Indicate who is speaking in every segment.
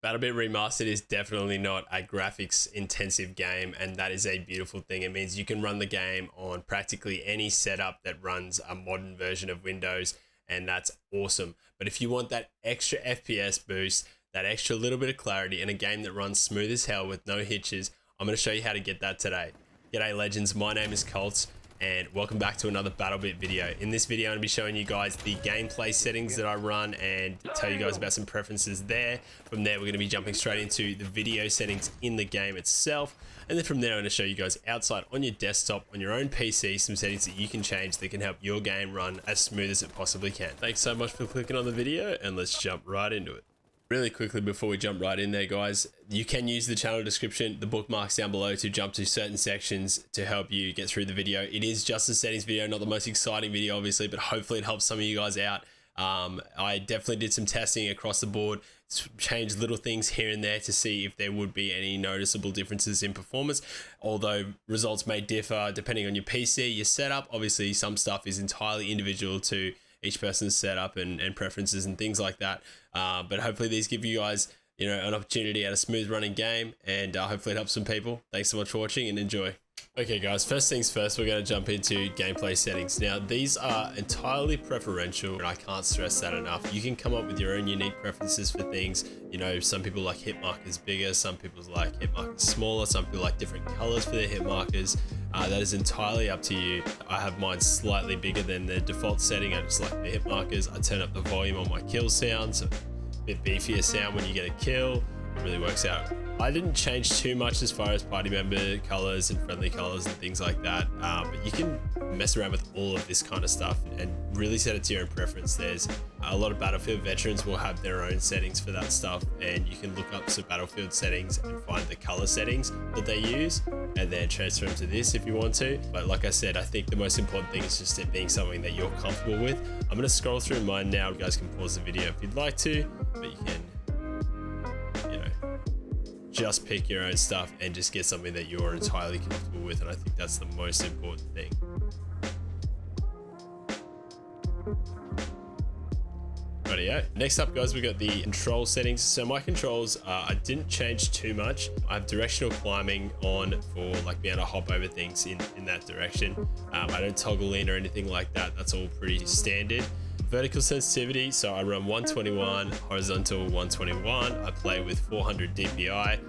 Speaker 1: Battlebit Remastered is definitely not a graphics intensive game, and that is a beautiful thing. It means you can run the game on practically any setup that runs a modern version of Windows, and that's awesome. But if you want that extra FPS boost, that extra little bit of clarity, and a game that runs smooth as hell with no hitches, I'm going to show you how to get that today. G'day legends, my name is Coltz, and welcome back to another Battlebit video. In this video, I'm going to be showing you guys the gameplay settings that I run and tell you guys about some preferences there. From there, we're going to be jumping straight into the video settings in the game itself. And then from there, I'm going to show you guys outside on your desktop, on your own PC, some settings that you can change that can help your game run as smooth as it possibly can. Thanks so much for clicking on the video, and let's jump right into it. Really quickly before we jump right in there, guys, you can use the channel description, the bookmarks down below, to jump to certain sections to help you get through the video. It is just a settings video, not the most exciting video obviously, but hopefully it helps some of you guys out. I definitely did some testing across the board, changed little things here and there to see if there would be any noticeable differences in performance, although results may differ depending on your PC, your setup. Obviously some stuff is entirely individual to each person's setup and preferences and things like that, but hopefully these give you guys, you know, an opportunity at a smooth running game, and hopefully it helps some people. Thanks so much for watching and enjoy. Okay guys, first things first, we're going to jump into gameplay settings. Now these are entirely preferential, and I can't stress that enough. You can come up with your own unique preferences for things. You know, some people like hit markers bigger, some people like hit markers smaller, some people like different colors for their hit markers. That is entirely up to you. I have mine slightly bigger than the default setting. I just like the hit markers. I turn up the volume on my kill sound, so a bit beefier sound when you get a kill. It really works out. I didn't change too much as far as party member colors and friendly colors and things like that, but you can mess around with all of this kind of stuff and really set it to your own preference. There's a lot of Battlefield veterans will have their own settings for that stuff, and you can look up some Battlefield settings and find the color settings that they use and then transfer them to this if you want to. But like I said, I think the most important thing is just it being something that you're comfortable with. I'm going to scroll through mine now. You guys can pause the video if you'd like to, but you can, you know, just pick your own stuff and just get something that you're entirely comfortable with, and I think that's the most important thing. Rightio. Next up guys, we got the control settings. So my controls, I didn't change too much. I have directional climbing on for like being able to hop over things in that direction. I don't toggle in or anything like that. That's all pretty standard. Vertical sensitivity, so I run 121, horizontal 121. I play with 400 DPI.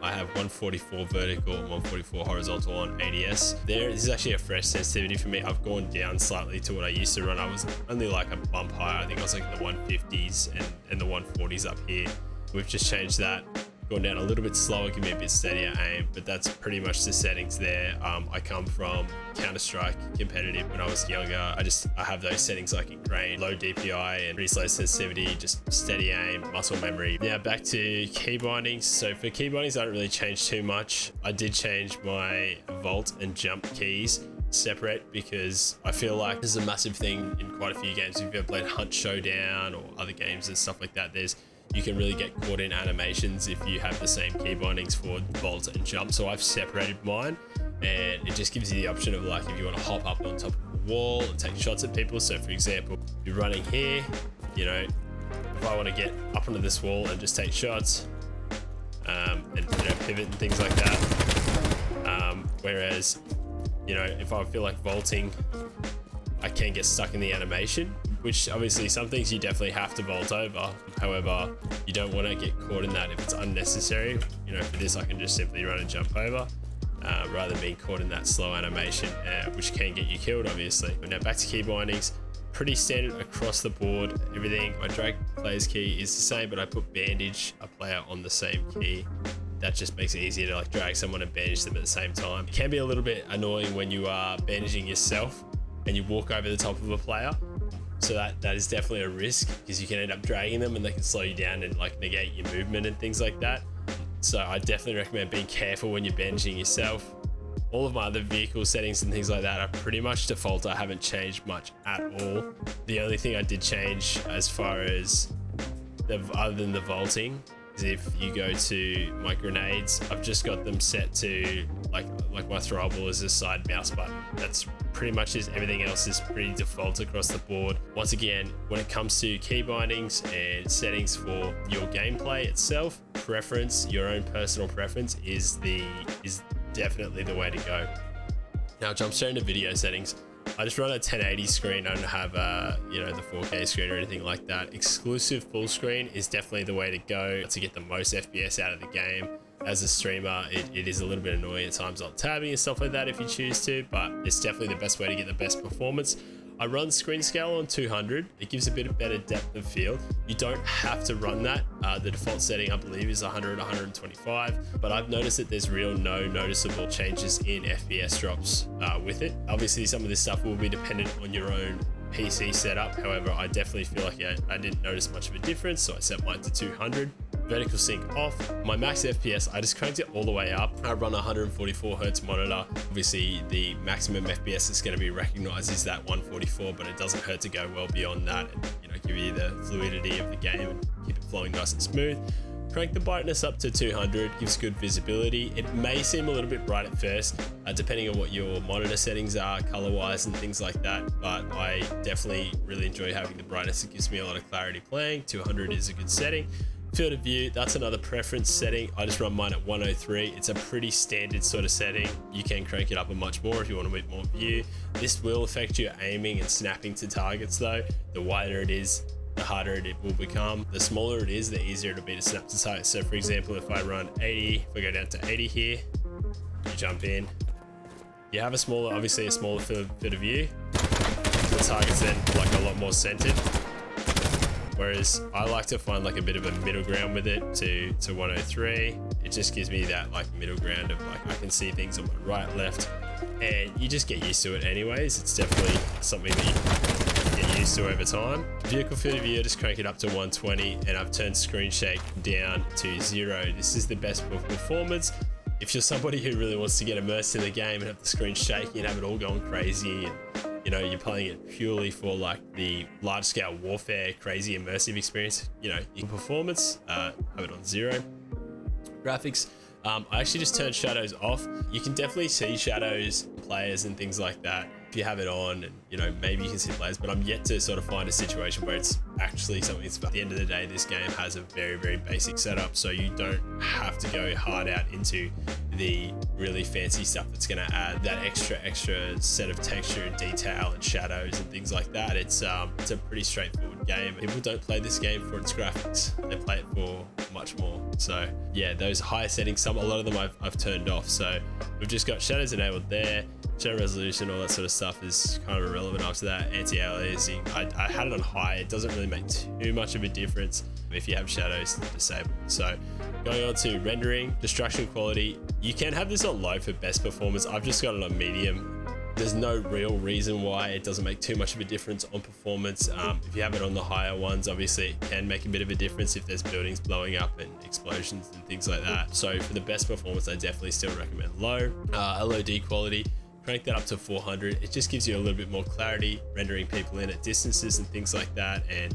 Speaker 1: I have 144 vertical and 144 horizontal on ADS. This is actually a fresh sensitivity for me. I've gone down slightly to what I used to run. I was only like a bump higher. I think I was like in the 150s and the 140s up here. We've just changed that. Going down a little bit slower, give me a bit steadier aim, but that's pretty much the settings there. I come from Counter-Strike competitive when I was younger. I have those settings like ingrained, low DPI and pretty slow sensitivity, just steady aim, muscle memory. Now back to key bindings. So for key bindings, I don't really change too much. I did change my vault and jump keys separate because I feel like this is a massive thing in quite a few games. If you've ever played Hunt Showdown or other games and stuff like that, you can really get caught in animations if you have the same key bindings for vault and jump. So I've separated mine, and it just gives you the option of like if you want to hop up on top of the wall and take shots at people. So for example, you're running here, you know, if I want to get up onto this wall and just take shots and you know, pivot and things like that. Whereas, you know, if I feel like vaulting, I can get stuck in the animation, which obviously some things you definitely have to vault over. However, you don't want to get caught in that if it's unnecessary. You know, for this, I can just simply run and jump over rather than being caught in that slow animation, which can get you killed, obviously. But now back to key bindings. Pretty standard across the board. Everything, my drag player's key is the same, but I put bandage a player on the same key. That just makes it easier to like drag someone and bandage them at the same time. It can be a little bit annoying when you are bandaging yourself and you walk over the top of a player. So that is definitely a risk because you can end up dragging them and they can slow you down and like negate your movement and things like that. So I definitely recommend being careful when you're bandaging yourself. All of my other vehicle settings and things like that are pretty much default. I haven't changed much at all. The only thing I did change as far as other than the vaulting is if you go to my grenades, I've just got them set to like my throwable is a side mouse button. That's pretty much is everything else is pretty default across the board. Once again, when it comes to key bindings and settings for your gameplay itself, preference, your own personal preference is definitely the way to go. Now jump straight into video settings. I just run a 1080 screen. I don't have the 4K screen or anything like that. Exclusive full screen is definitely the way to go to get the most FPS out of the game. As a streamer, it is a little bit annoying at times, like tabbing and stuff like that if you choose to, but it's definitely the best way to get the best performance. I run screen scale on 200. It gives a bit of better depth of field. You don't have to run that. The default setting, I believe, is 100, 125, but I've noticed that there's no noticeable changes in FPS drops with it. Obviously, some of this stuff will be dependent on your own PC setup. However, I definitely feel like I didn't notice much of a difference, so I set mine to 200. Vertical sync off. My max FPS, I just cranked it all the way up. I run a 144 hertz monitor. Obviously, the maximum FPS that's going to be recognized is that 144, but it doesn't hurt to go well beyond that and give you the fluidity of the game and keep it flowing nice and smooth. Crank the brightness up to 200, gives good visibility. It may seem a little bit bright at first, depending on what your monitor settings are, color-wise and things like that, but I definitely really enjoy having the brightness. It gives me a lot of clarity playing. 200 is a good setting. Field of view, that's another preference setting. I just run mine at 103. It's a pretty standard sort of setting. You can crank it up a much more if you want a bit more view. This will affect your aiming and snapping to targets though. The wider it is, the harder it will become. The smaller it is, the easier it'll be to snap to target. So for example, if I run 80, if I go down to 80 here, you jump in, you have obviously a smaller field of view. The target's then like a lot more centered. Whereas I like to find like a bit of a middle ground with it to 103. It just gives me that like middle ground of like I can see things on my right, left, and you just get used to it anyways. It's definitely something that you get used to over time. Vehicle field of view, I just crank it up to 120 and I've turned screen shake down to 0. This is the best performance. If you're somebody who really wants to get immersed in the game and have the screen shaking and have it all going crazy and you're playing it purely for like the large scale warfare, crazy immersive experience, in performance, have it on 0. Graphics, I actually just turned shadows off. You can definitely see shadows, players and things like that if you have it on, and maybe you can see players, but I'm yet to sort of find a situation where it's actually something that's, at the end of the day, this game has a very, very basic setup, so you don't have to go hard out into the really fancy stuff that's going to add that extra set of texture and detail and shadows and things like that. It's a pretty straightforward game. People don't play this game for its graphics, they play it for much more. So yeah, those higher settings, a lot of them I've turned off. So we've just got shadows enabled there. Shadow resolution, all that sort of stuff is kind of irrelevant after that. Anti-aliasing, I had it on high. It doesn't really make too much of a difference if you have shadows disabled. So going on to rendering, destruction quality, you can have this on low for best performance. I've just got it on medium. There's no real reason why it doesn't make too much of a difference on performance. If you have it on the higher ones, obviously it can make a bit of a difference if there's buildings blowing up and explosions and things like that. So for the best performance, I definitely still recommend low. LOD quality, crank that up to 400. It just gives you a little bit more clarity, rendering people in at distances and things like that, and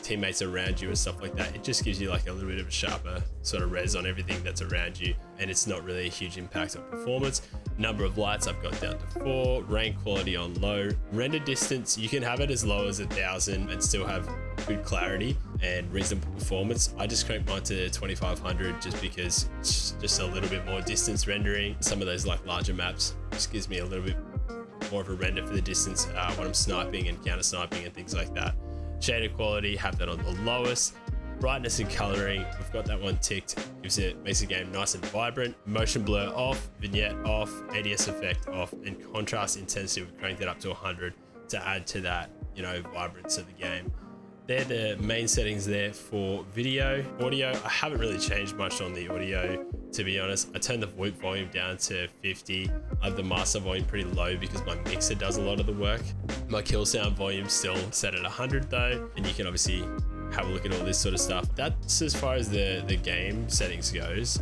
Speaker 1: teammates around you and stuff like that. It just gives you like a little bit of a sharper sort of res on everything that's around you, and it's not really a huge impact on performance. Number of lights I've got down to 4. Rank quality on low. Render distance, you can have it as low as 1000 and still have good clarity and reasonable performance. I just cranked mine to 2500 just because it's just a little bit more distance rendering. Some of those like larger maps just gives me a little bit more of a render for the distance when I'm sniping and counter sniping and things like that. Shader quality, have that on the lowest. Brightness and coloring, we've got that one ticked. Makes the game nice and vibrant. Motion blur off, vignette off, ADS effect off, and contrast intensity, we've cranked it up to 100 to add to that, vibrance of the game. They're the main settings there for video. Audio, I haven't really changed much on the audio, to be honest. I turned the whoop volume down to 50. I have the master volume pretty low because my mixer does a lot of the work. My kill sound volume still set at 100 though, and you can obviously have a look at all this sort of stuff. That's as far as the game settings goes.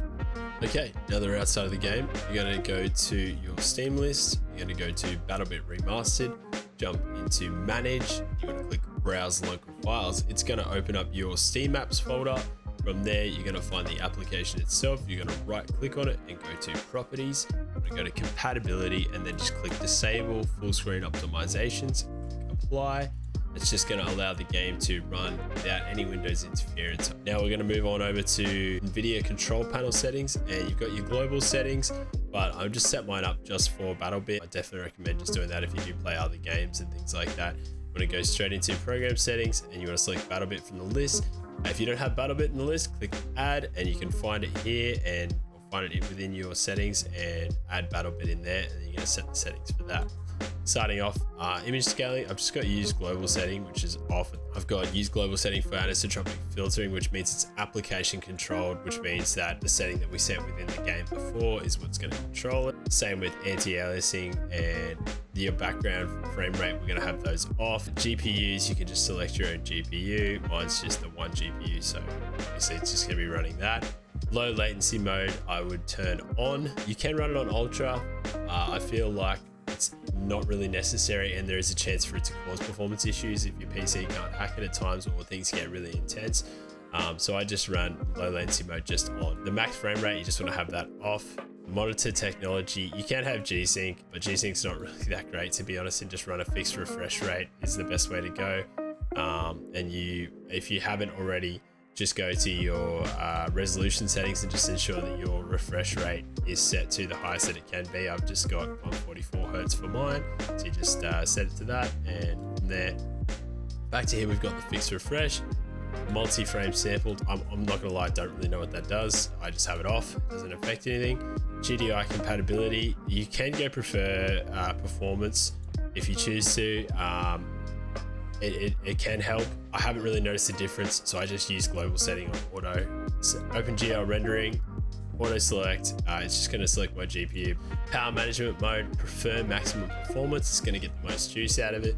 Speaker 1: Okay, now that we're outside of the game, you're going to go to your Steam list. You're going to go to Battlebit Remastered, jump into Manage. You're going to click Browse Local Files. It's going to open up your Steam Apps folder From there, you're going to find the application itself. You're going to right click on it and go to properties. You're going to go to compatibility and then just click disable full screen optimizations, apply. It's just going to allow the game to run without any Windows interference. Now we're going to move on over to NVIDIA control panel settings, and you've got your global settings, but I've just set mine up just for Battlebit. I definitely recommend just doing that if you do play other games and things like that. You want to go straight into program settings and you want to select Battlebit from the list. If you don't have Battlebit in the list, click add and you can find it here and find it within your settings and add Battlebit in there, and then you're going to set the settings for that. Starting off, image scaling, I've just got use global setting, which is off. I've got use global setting for anisotropic filtering, which means it's application controlled, which means that the setting that we set within the game before is what's going to control it. Same with anti-aliasing and your background frame rate, we're going to have those off. GPUs, you can just select your own GPU. Mine's just the one GPU, so obviously it's just going to be running that. Low latency mode, I would turn on. You can run it on ultra. I feel like it's not really necessary, and there is a chance for it to cause performance issues if your PC can't hack it at times or things get really intense. So I just ran low latency mode just on. The max frame rate, you just want to have that off. Monitor technology, you can have G-Sync, but G-Sync's not really that great, to be honest, and just run a fixed refresh rate is the best way to go. And if you haven't already, just go to your resolution settings and just ensure that your refresh rate is set to the highest that it can be. I've just got 144 Hertz for mine, so you just set it to that, and from there back to here we've got the fixed refresh. Multi-frame sampled, I'm not gonna lie, I don't really know what that does. I just have it off, it doesn't affect anything. GDI compatibility, you can go prefer performance if you choose to. It can help. I haven't really noticed a difference, so I just use global setting on auto. So OpenGL rendering, auto select, it's just going to select my GPU. Power management mode, prefer maximum performance, it's going to get the most juice out of it.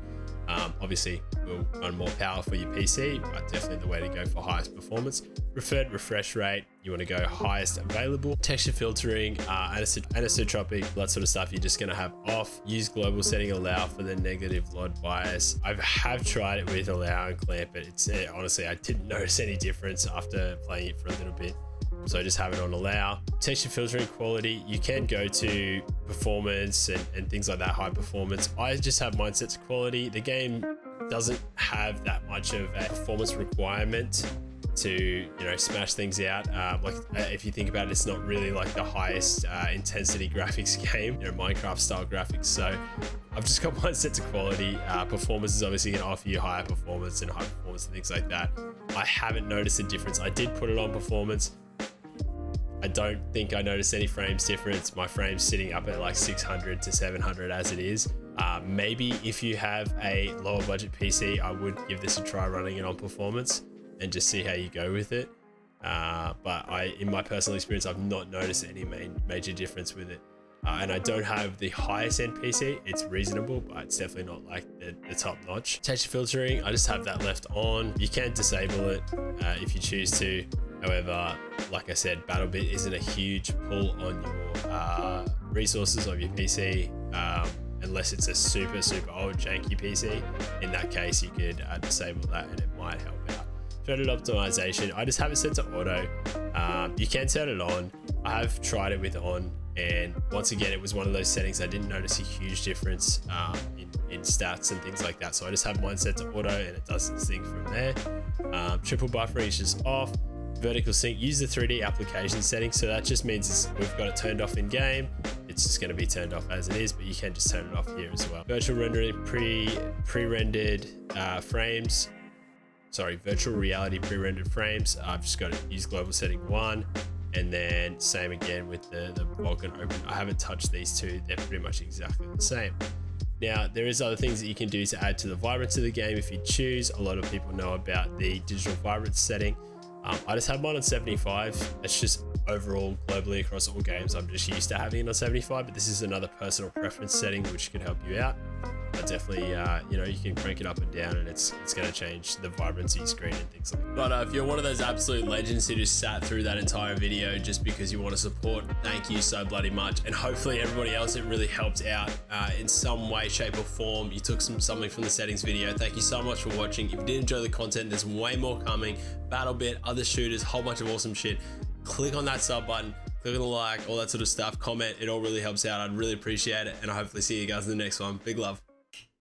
Speaker 1: Obviously will run more power for your PC, but definitely the way to go for highest performance. Preferred refresh rate, you want to go highest available. Texture filtering, anisotropic, that sort of stuff, you're just going to have off. Use global setting, allow for the negative LOD bias. I have tried it with allow and clamp, but honestly, I didn't notice any difference after playing it for a little bit. So I just have it on allow. Texture filtering quality, you can go to performance and things like that, high performance. I just have mine set to quality. The game doesn't have that much of a performance requirement to smash things out. If you think about it, it's not really like the highest intensity graphics game, Minecraft style graphics. So I've just got mine set to quality. Performance is obviously going to offer you higher performance and high performance and things like that. I haven't noticed a difference. I did put it on performance. I don't think I noticed any frames difference. My frame's sitting up at like 600 to 700 as it is. Maybe if you have a lower budget PC, I would give this a try running it on performance and just see how you go with it. But in my personal experience, I've not noticed any major difference with it. And I don't have the highest end PC. It's reasonable, but it's definitely not like the top notch. Texture filtering, I just have that left on. You can disable it if you choose to. However, like I said, Battlebit isn't a huge pull on your resources of your PC, unless it's a super old janky PC. In that case, you could disable that and it might help out. Threaded optimization, I just have it set to auto. You can turn it on. I have tried it with on, and once again, it was one of those settings I didn't notice a huge difference in stats and things like that. So I just have mine set to auto and it does its thing from there. Triple buffering is just off. Vertical sync, use the 3D application setting, so that just means we've got it turned off in game. It's just going to be turned off as it is, but you can just turn it off here as well. Virtual rendering, pre-rendered frames. Sorry, virtual reality pre-rendered frames. I've just got to use global setting 1, and then same again with the Vulkan open. I haven't touched these two; they're pretty much exactly the same. Now, there is other things that you can do to add to the vibrance of the game if you choose. A lot of people know about the digital vibrance setting. I just have mine on 75. It's just overall globally across all games, I'm just used to having it on 75, but this is another personal preference setting which could help you out. but definitely, you know, you can crank it up and down, and it's going to change the vibrancy screen and things like that. But if you're one of those absolute legends who just sat through that entire video just because you want to support, thank you so bloody much. And hopefully everybody else, it really helped out in some way, shape or form. You took something from the settings video. Thank you so much for watching. If you did enjoy the content, there's way more coming. Battlebit, other shooters, whole bunch of awesome shit. Click on that sub button, click on the like, all that sort of stuff, comment. It all really helps out. I'd really appreciate it. And I hopefully see you guys in the next one. Big love.